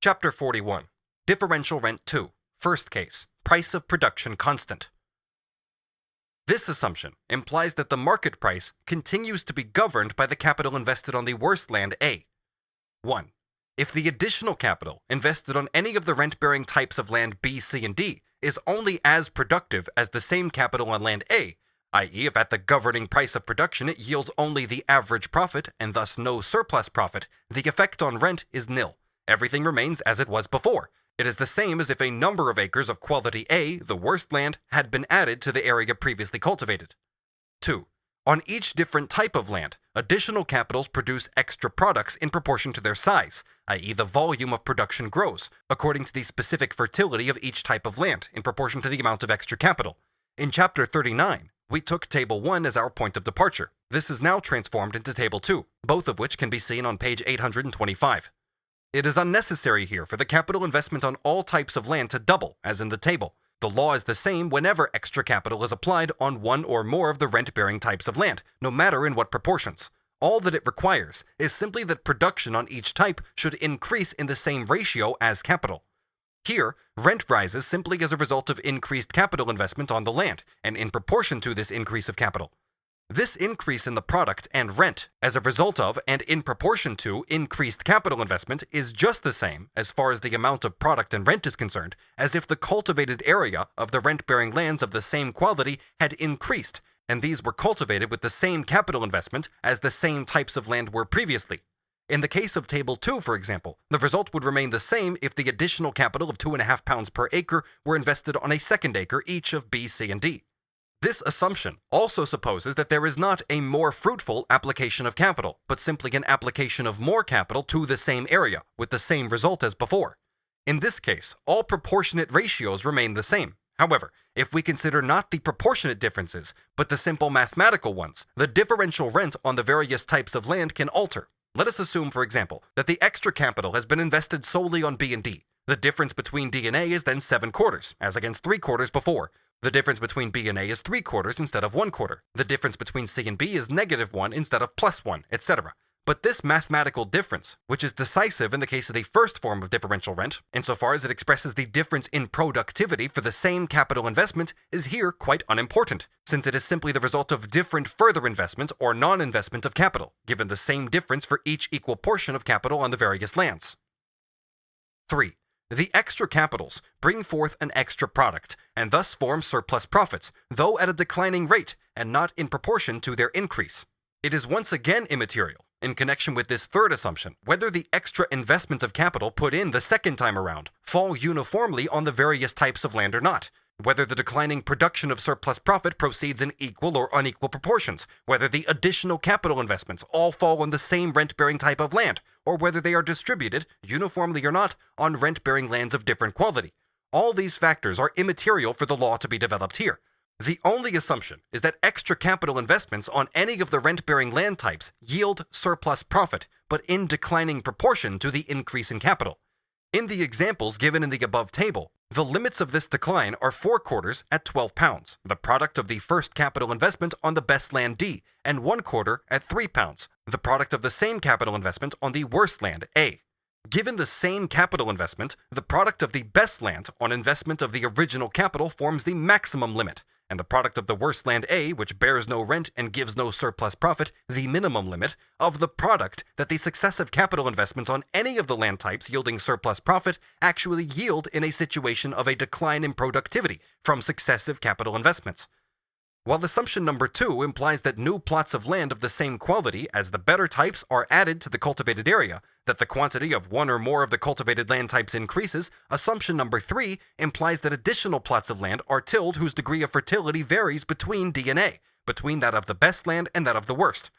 Chapter 41. Differential Rent 2. First case. Price of production constant. This assumption implies that the market price continues to be governed by the capital invested on the worst land A. 1. If the additional capital invested on any of the rent-bearing types of land B, C, and D is only as productive as the same capital on land A, i.e. if at the governing price of production it yields only the average profit and thus no surplus profit, the effect on rent is nil. Everything remains as it was before. It is the same as if a number of acres of quality A, the worst land, had been added to the area previously cultivated. 2. On each different type of land, additional capitals produce extra products in proportion to their size, i.e. the volume of production grows, according to the specific fertility of each type of land, in proportion to the amount of extra capital. In Chapter 39, we took Table 1 as our point of departure. This is now transformed into Table 2, both of which can be seen on page 825. It is unnecessary here for the capital investment on all types of land to double, as in the table. The law is the same whenever extra capital is applied on one or more of the rent-bearing types of land, no matter in what proportions. All that it requires is simply that production on each type should increase in the same ratio as capital. Here, rent rises simply as a result of increased capital investment on the land, and in proportion to this increase of capital. This increase in the product and rent, as a result of and in proportion to increased capital investment, is just the same, as far as the amount of product and rent is concerned, as if the cultivated area of the rent-bearing lands of the same quality had increased, and these were cultivated with the same capital investment as the same types of land were previously. In the case of Table 2, for example, the result would remain the same if the additional capital of 2.5 pounds per acre were invested on a second acre each of B, C, and D. This assumption also supposes that there is not a more fruitful application of capital, but simply an application of more capital to the same area, with the same result as before. In this case, all proportionate ratios remain the same. However, if we consider not the proportionate differences, but the simple mathematical ones, the differential rent on the various types of land can alter. Let us assume, for example, that the extra capital has been invested solely on B and D. The difference between D and A is then 7/4, as against 3/4 before. The difference between B and A is 3/4 instead of 1/4. The difference between C and B is -1 instead of +1, etc. But this mathematical difference, which is decisive in the case of the first form of differential rent, insofar as it expresses the difference in productivity for the same capital investment, is here quite unimportant, since it is simply the result of different further investment or non-investment of capital, given the same difference for each equal portion of capital on the various lands. 3. The extra capitals bring forth an extra product, and thus form surplus profits, though at a declining rate, and not in proportion to their increase. It is once again immaterial, in connection with this third assumption, whether the extra investments of capital put in the second time around fall uniformly on the various types of land or not, whether the declining production of surplus profit proceeds in equal or unequal proportions, whether the additional capital investments all fall on the same rent-bearing type of land, or whether they are distributed, uniformly or not, on rent-bearing lands of different quality. All these factors are immaterial for the law to be developed here. The only assumption is that extra capital investments on any of the rent-bearing land types yield surplus profit, but in declining proportion to the increase in capital. In the examples given in the above table, the limits of this decline are 4/4 at 12 pounds, the product of the first capital investment on the best land D, and 1/4 at 3 pounds, the product of the same capital investment on the worst land A. Given the same capital investment, the product of the best land on investment of the original capital forms the maximum limit, and the product of the worst land A, which bears no rent and gives no surplus profit, the minimum limit, of the product that the successive capital investments on any of the land types yielding surplus profit actually yield in a situation of a decline in productivity from successive capital investments. While assumption number 2 implies that new plots of land of the same quality as the better types are added to the cultivated area, that the quantity of one or more of the cultivated land types increases, assumption number 3 implies that additional plots of land are tilled whose degree of fertility varies between D and A, between that of the best land and that of the worst.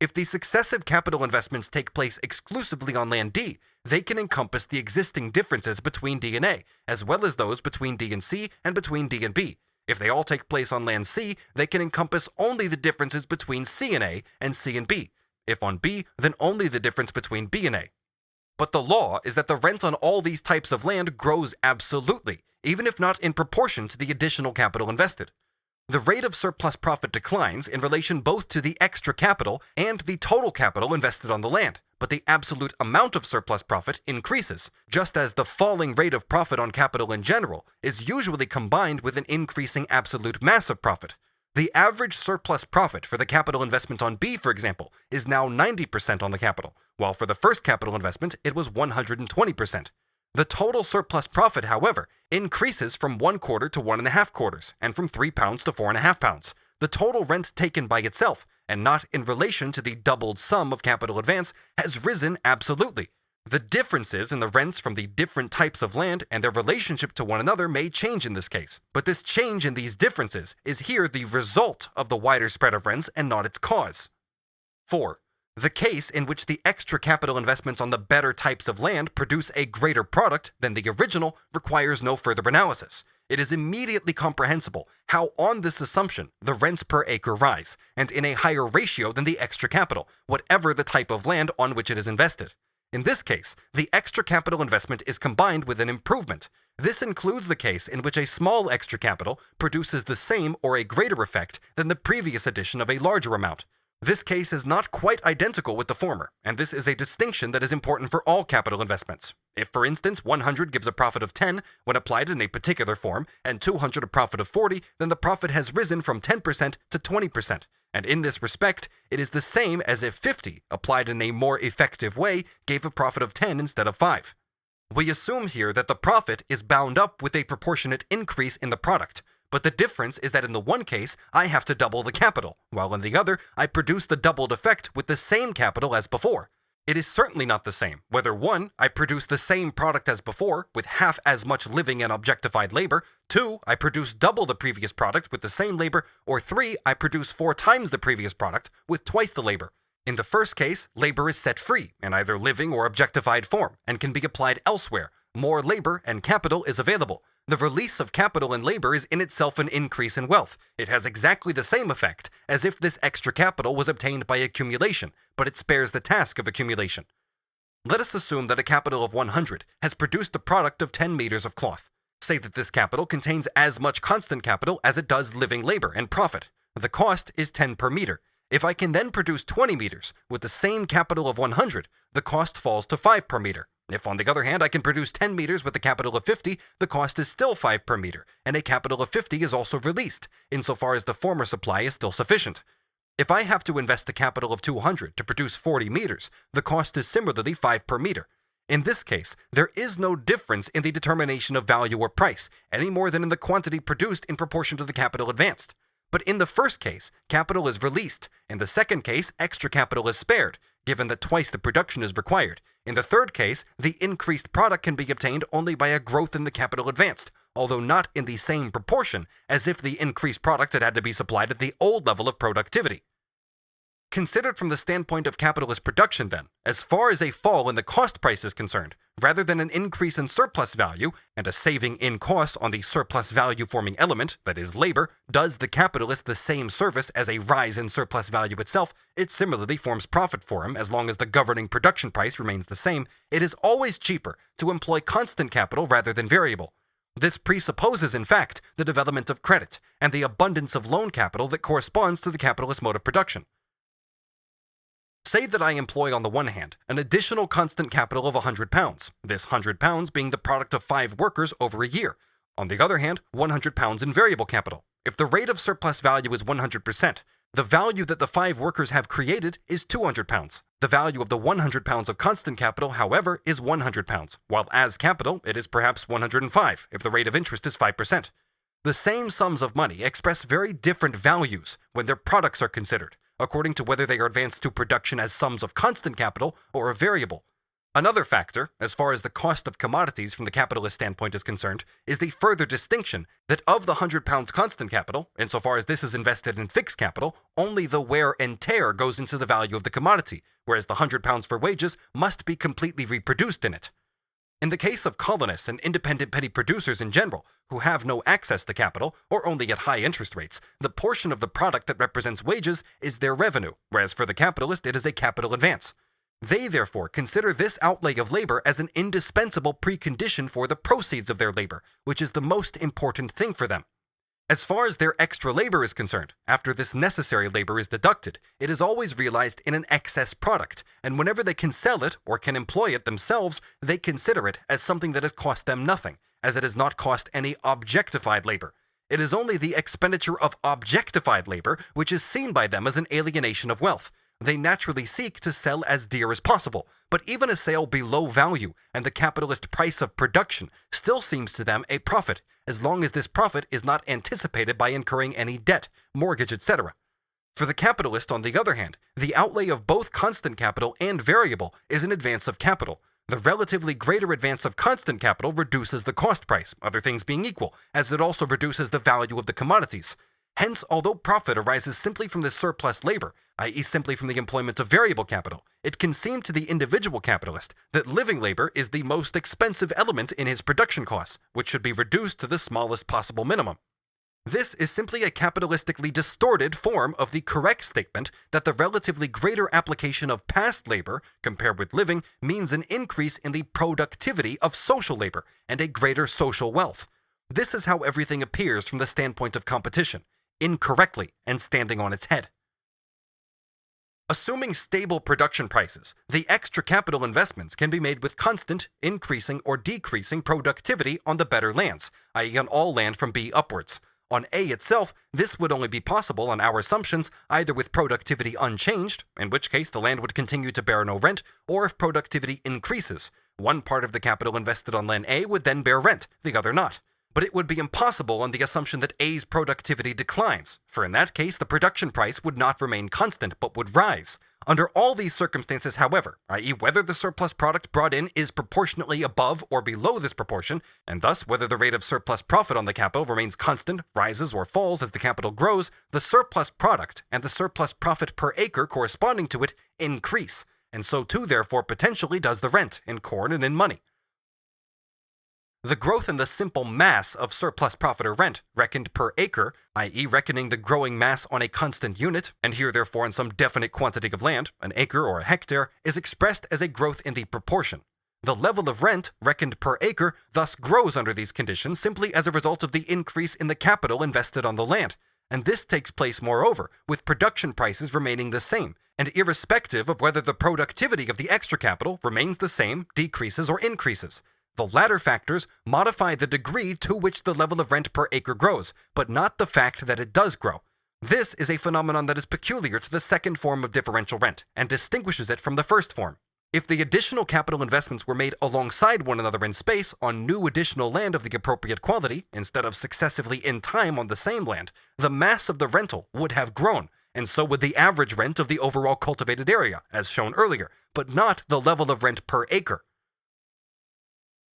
If the successive capital investments take place exclusively on land D, they can encompass the existing differences between D and A, as well as those between D and C and between D and B. If they all take place on land C, they can encompass only the differences between C and A and C and B. If on B, then only the difference between B and A. But the law is that the rent on all these types of land grows absolutely, even if not in proportion to the additional capital invested. The rate of surplus profit declines in relation both to the extra capital and the total capital invested on the land, but the absolute amount of surplus profit increases, just as the falling rate of profit on capital in general is usually combined with an increasing absolute mass of profit. The average surplus profit for the capital investment on B, for example, is now 90% on the capital, while for the first capital investment it was 120%. The total surplus profit, however, increases from 1 quarter to 1.5 quarters, and from £3 to £4.5. The total rent taken by itself, and not in relation to the doubled sum of capital advance, has risen absolutely. The differences in the rents from the different types of land and their relationship to one another may change in this case, but this change in these differences is here the result of the wider spread of rents and not its cause. 4. The case in which the extra capital investments on the better types of land produce a greater product than the original requires no further analysis. It is immediately comprehensible how on this assumption the rents per acre rise, and in a higher ratio than the extra capital, whatever the type of land on which it is invested. In this case, the extra capital investment is combined with an improvement. This includes the case in which a small extra capital produces the same or a greater effect than the previous addition of a larger amount. This case is not quite identical with the former, and this is a distinction that is important for all capital investments. If, for instance, 100 gives a profit of 10 when applied in a particular form, and 200 a profit of 40, then the profit has risen from 10% to 20%. And in this respect, it is the same as if 50, applied in a more effective way, gave a profit of 10 instead of 5. We assume here that the profit is bound up with a proportionate increase in the product, but the difference is that in the one case, I have to double the capital, while in the other, I produce the doubled effect with the same capital as before. It is certainly not the same whether 1, I produce the same product as before with half as much living and objectified labor, 2, I produce double the previous product with the same labor, or 3, I produce 4 times the previous product with twice the labor. In the first case, labor is set free in either living or objectified form and can be applied elsewhere. More labor and capital is available. The release of capital and labor is in itself an increase in wealth. It has exactly the same effect as if this extra capital was obtained by accumulation, but it spares the task of accumulation. Let us assume that a capital of 100 has produced a product of 10 meters of cloth. Say that this capital contains as much constant capital as it does living labor and profit. The cost is 10 per meter. If I can then produce 20 meters with the same capital of 100, the cost falls to 5 per meter. If, on the other hand, I can produce 10 meters with a capital of 50, the cost is still 5 per meter, and a capital of 50 is also released, insofar as the former supply is still sufficient. If I have to invest a capital of 200 to produce 40 meters, the cost is similarly 5 per meter. In this case, there is no difference in the determination of value or price, any more than in the quantity produced in proportion to the capital advanced. But in the first case, capital is released. In the second case, extra capital is spared, given that twice the production is required. In the third case, the increased product can be obtained only by a growth in the capital advanced, although not in the same proportion as if the increased product had to be supplied at the old level of productivity. Considered from the standpoint of capitalist production, then, as far as a fall in the cost price is concerned, rather than an increase in surplus value and a saving in cost on the surplus value forming element, that is labor, does the capitalist the same service as a rise in surplus value itself, it similarly forms profit for him as long as the governing production price remains the same. It is always cheaper to employ constant capital rather than variable. This presupposes, in fact, the development of credit and the abundance of loan capital that corresponds to the capitalist mode of production. Say that I employ on the one hand an additional constant capital of £100, this £100 being the product of 5 workers over a year. On the other hand, £100 in variable capital. If the rate of surplus value is 100%, the value that the 5 workers have created is £200. The value of the £100 of constant capital, however, is £100, while as capital it is perhaps 105 if the rate of interest is 5%. The same sums of money express very different values when their products are considered, according to whether they are advanced to production as sums of constant capital or of variable. Another factor, as far as the cost of commodities from the capitalist standpoint is concerned, is the further distinction that of the £100 constant capital, insofar as this is invested in fixed capital, only the wear and tear goes into the value of the commodity, whereas the £100 for wages must be completely reproduced in it. In the case of colonists and independent petty producers in general, who have no access to capital, or only at high interest rates, the portion of the product that represents wages is their revenue, whereas for the capitalist it is a capital advance. They therefore consider this outlay of labor as an indispensable precondition for the proceeds of their labor, which is the most important thing for them. As far as their extra labor is concerned, after this necessary labor is deducted, it is always realized in an excess product, and whenever they can sell it or can employ it themselves, they consider it as something that has cost them nothing, as it has not cost any objectified labor. It is only the expenditure of objectified labor which is seen by them as an alienation of wealth. They naturally seek to sell as dear as possible, but even a sale below value and the capitalist price of production still seems to them a profit, as long as this profit is not anticipated by incurring any debt, mortgage, etc. For the capitalist, on the other hand, the outlay of both constant capital and variable is an advance of capital. The relatively greater advance of constant capital reduces the cost price, other things being equal, as it also reduces the value of the commodities. Hence, although profit arises simply from the surplus labor, i.e. simply from the employment of variable capital, it can seem to the individual capitalist that living labor is the most expensive element in his production costs, which should be reduced to the smallest possible minimum. This is simply a capitalistically distorted form of the correct statement that the relatively greater application of past labor, compared with living, means an increase in the productivity of social labor and a greater social wealth. This is how everything appears from the standpoint of competition, incorrectly and standing on its head. Assuming stable production prices, the extra capital investments can be made with constant, increasing or decreasing productivity on the better lands, i.e. on all land from B upwards. On A itself, this would only be possible on our assumptions either with productivity unchanged, in which case the land would continue to bear no rent, or if productivity increases. One part of the capital invested on land A would then bear rent, the other not. But it would be impossible on the assumption that A's productivity declines, for in that case the production price would not remain constant but would rise. Under all these circumstances, however, i.e. whether the surplus product brought in is proportionately above or below this proportion, and thus whether the rate of surplus profit on the capital remains constant, rises, or falls as the capital grows, the surplus product and the surplus profit per acre corresponding to it increase, and so too therefore potentially does the rent in corn and in money. The growth in the simple mass of surplus profit or rent, reckoned per acre, i.e. reckoning the growing mass on a constant unit, and here therefore on some definite quantity of land, an acre or a hectare, is expressed as a growth in the proportion. The level of rent, reckoned per acre, thus grows under these conditions simply as a result of the increase in the capital invested on the land, and this takes place moreover with production prices remaining the same, and irrespective of whether the productivity of the extra capital remains the same, decreases, or increases. The latter factors modify the degree to which the level of rent per acre grows, but not the fact that it does grow. This is a phenomenon that is peculiar to the second form of differential rent, and distinguishes it from the first form. If the additional capital investments were made alongside one another in space on new additional land of the appropriate quality, instead of successively in time on the same land, the mass of the rental would have grown, and so would the average rent of the overall cultivated area, as shown earlier, but not the level of rent per acre.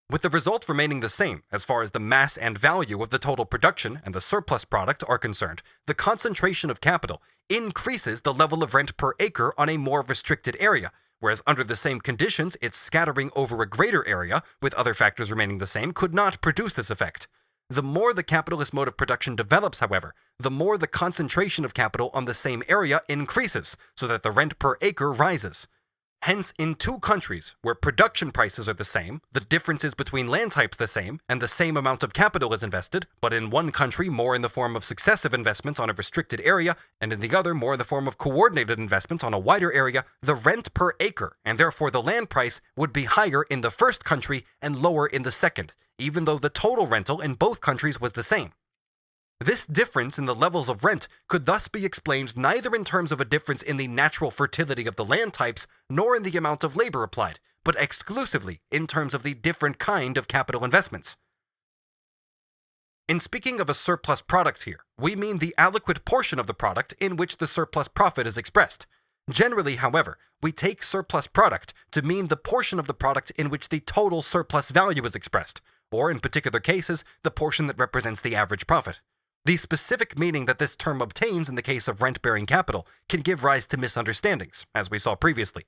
With the result remaining the same as far as the mass and value of the total production and the surplus product are concerned, the concentration of capital increases the level of rent per acre on a more restricted area, whereas under the same conditions its scattering over a greater area, with other factors remaining the same, could not produce this effect. The more the capitalist mode of production develops, however, the more the concentration of capital on the same area increases, so that the rent per acre rises. Hence, in two countries where production prices are the same, the differences between land types the same, and the same amount of capital is invested, but in one country more in the form of successive investments on a restricted area, and in the other more in the form of coordinated investments on a wider area, the rent per acre, and therefore the land price, would be higher in the first country and lower in the second, even though the total rental in both countries was the same. This difference in the levels of rent could thus be explained neither in terms of a difference in the natural fertility of the land types, nor in the amount of labor applied, but exclusively in terms of the different kind of capital investments. In speaking of a surplus product here, we mean the aliquot portion of the product in which the surplus profit is expressed. Generally, however, we take surplus product to mean the portion of the product in which the total surplus value is expressed, or in particular cases, the portion that represents the average profit. The specific meaning that this term obtains in the case of rent-bearing capital can give rise to misunderstandings, as we saw previously.